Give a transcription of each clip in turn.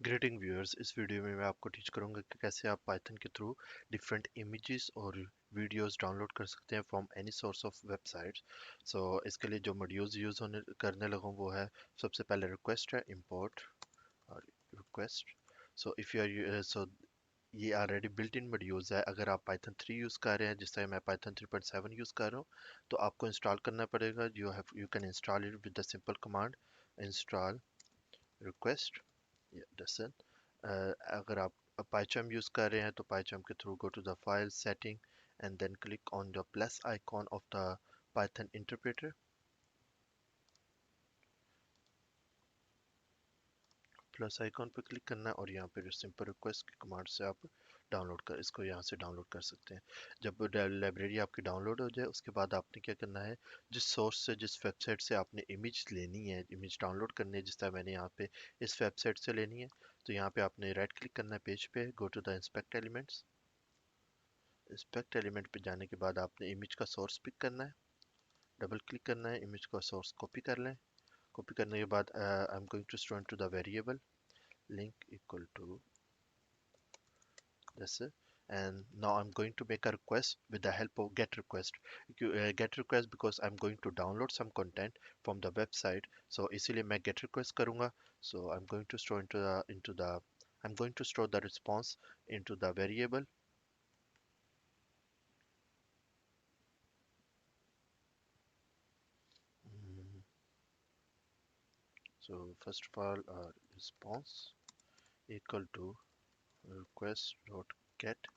Greeting viewers, इस video में मैं आपको टीच करूंगा कि कैसे आप पाइथन के थ्रू डिफरेंट इमेजेस और वीडियोस डाउनलोड कर सकते हैं from any source of websites. So इसके लिए जो मॉड्यूल्स यूज़ होने करने लगा वो है, सबसे पहले रिक्वेस्ट है, इंपोर्ट और request. So if you are so ये ऑलरेडी बिल्ट इन मॉड्यूल्स है। अगर आप पाइथन 3 यूज़ कर रहे हैं, जिस तरह मैं पाइथन 3.7 यूज़ कर रहा हूँ, तो आपको इंस्टॉल करना पड़ेगा। You can install it with the simple command install request. अगर आप PyCharm यूज़ कर रहे हैं तो PyCharm के through go to the file setting and then click on the plus icon of the Python interpreter. Plus icon पर click करना है और यहाँ पे सिंपल रिक्वेस्ट की कमांड से आप डाउनलोड कर इसको यहाँ से डाउनलोड कर सकते हैं। जब लाइब्रेरी आपकी डाउनलोड हो जाए उसके बाद आपने क्या करना है, जिस सोर्स से जिस वेबसाइट से आपने इमेज लेनी है, इमेज डाउनलोड करनी है, जिस तरह मैंने यहाँ पे इस वेबसाइट से लेनी है, तो यहाँ पे आपने राइट क्लिक करना है पेज पे, go to the inspect elements. Inspect element पे जाने के बाद आपने इमेज का सोर्स पिक करना है, डबल क्लिक करना है, इमेज का सोर्स कॉपी कर लें। कॉपी करने के बाद I am going to store into the variable link equal to this, and now I'm going to make a request with the help of get request. Get request because I'm going to download some content from the website, so इसीलिए मैं get request करूँगा. So I'm going to store into the I'm going to store the response into the variable. Mm, so first of all, response equal to request dot get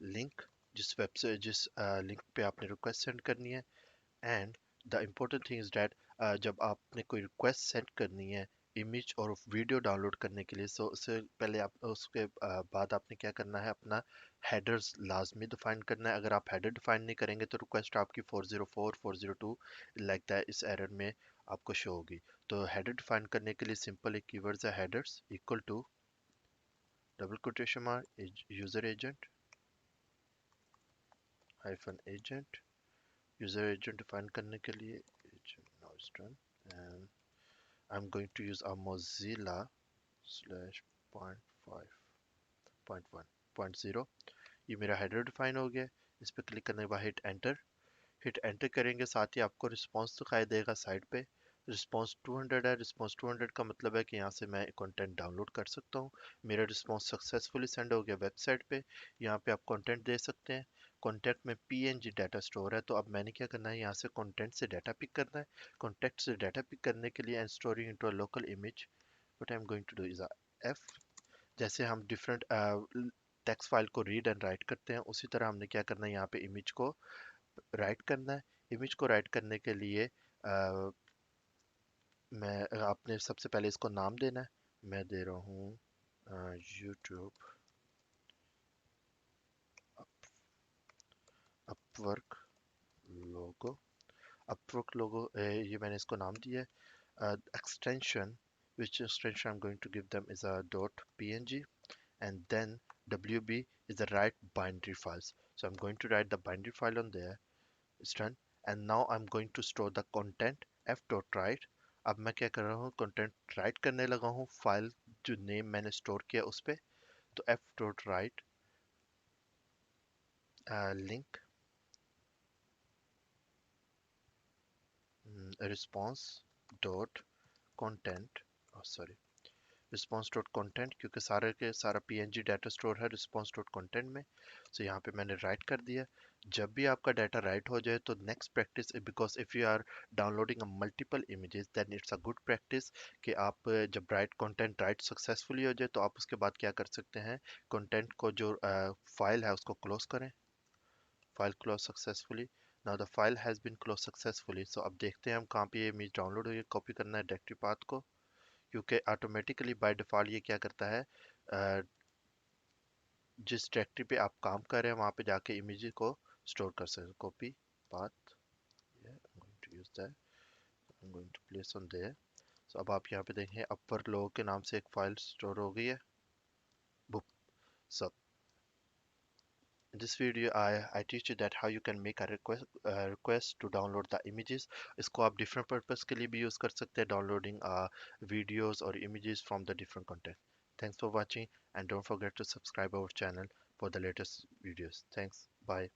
link, जिस website जिस link पे आपने request send करनी है। And the important thing is that जब आपने कोई request send करनी है इमेज और वीडियो डाउनलोड करने के लिए, सो उससे पहले आप उसके बाद आपने क्या करना है, अपना हेडर्स लाजमी डिफाइन करना है। अगर आप हेडर डिफाइन नहीं करेंगे तो रिक्वेस्ट आपकी 404 402 लाइक दैट इस एरर में आपको शो होगी। तो हेडर डिफाइन करने के लिए सिंपल एक कीवर्ड्स है, headers equal to double quotation mark user agent hyphen agent. User agent define करने के लिए agent now is done, and I'm going to use a Mozilla slash point five point one point zero। ये मेरा header define हो गया। इस पर click करने के बाद हिट एंटर करेंगे, साथ ही आपको रिस्पांस दिखाई देगा साइड पे। रिस्पांस 200 है। रिस्पांस 200 का मतलब है कि यहाँ से मैं कंटेंट डाउनलोड कर सकता हूँ। मेरा रिस्पांस सक्सेसफुली सेंड हो गया वेबसाइट पे। यहाँ पे आप कंटेंट दे सकते हैं। कंटेंट में पीएनजी डाटा स्टोर है, तो अब मैंने क्या करना है, यहाँ से कंटेंट से डाटा पिक करना है। कंटेंट से डाटा पिक करने के लिए and storing into a local image, what I am going to do is F. जैसे हम डिफरेंट टेक्स्ट फाइल को रीड एंड राइट करते हैं, उसी तरह हमने क्या करना है, यहाँ पे इमेज को राइट करना है। इमेज को राइट करने के लिए मैं आपने सबसे पहले इसको नाम देना है। मैं दे रहा हूँ यूट्यूब अपवर्क लोगो। अपवर्क लोगो, ये मैंने इसको नाम दिया है। Extension, which extension I'm going to give them is a .png, and then wb is the write binary files. So I'm going to write the binary file on there. It's done. And now I'm going to store the content f.write। अब मैं क्या कर रहा हूँ, content right करने लगा हूँ file जो नेम मैंने स्टोर किया उस पे। तो f.write link response dot content, sorry response dot content, क्योंकि सारे के सारा पीएनजी डाटा स्टोर है रिस्पॉन्स डॉट कंटेंट में। सो यहाँ पे मैंने राइट कर दिया। जब भी आपका डाटा राइट हो जाए तो next practice, because if you are downloading a multiple images then it's a good practice कि आप जब राइट कंटेंट राइट सक्सेसफुली हो जाए तो आप उसके बाद क्या कर सकते हैं, कंटेंट को जो फाइल है उसको क्लोज करें। File close successfully. Now the file has been close successfully. So अब देखते हैं हम कहाँ पे ये इमेज डाउनलोड हुई है। कॉपी करना है डायरेक्टरी पाथ को, क्योंकि ऑटोमेटिकली बाय डिफ़ॉल्ट ये क्या करता है, अ, जिस डायरेक्टरी पे आप काम कर रहे हैं वहाँ पे जाके इमेज को स्टोर कर सकते हैं। Copy path, I'm going to use that, I'm going to place on there। so अब आप यहाँ पे देखें अपर लोगो के नाम से एक फाइल स्टोर हो गई है। Book. so in this video I teach you that how you can make a request to download the images। इसको आप different purpose के लिए भी use कर सकते हैं, downloading videos और images from the different content। Thanks for watching and don't forget to subscribe our channel for the latest videos. Thanks. Bye.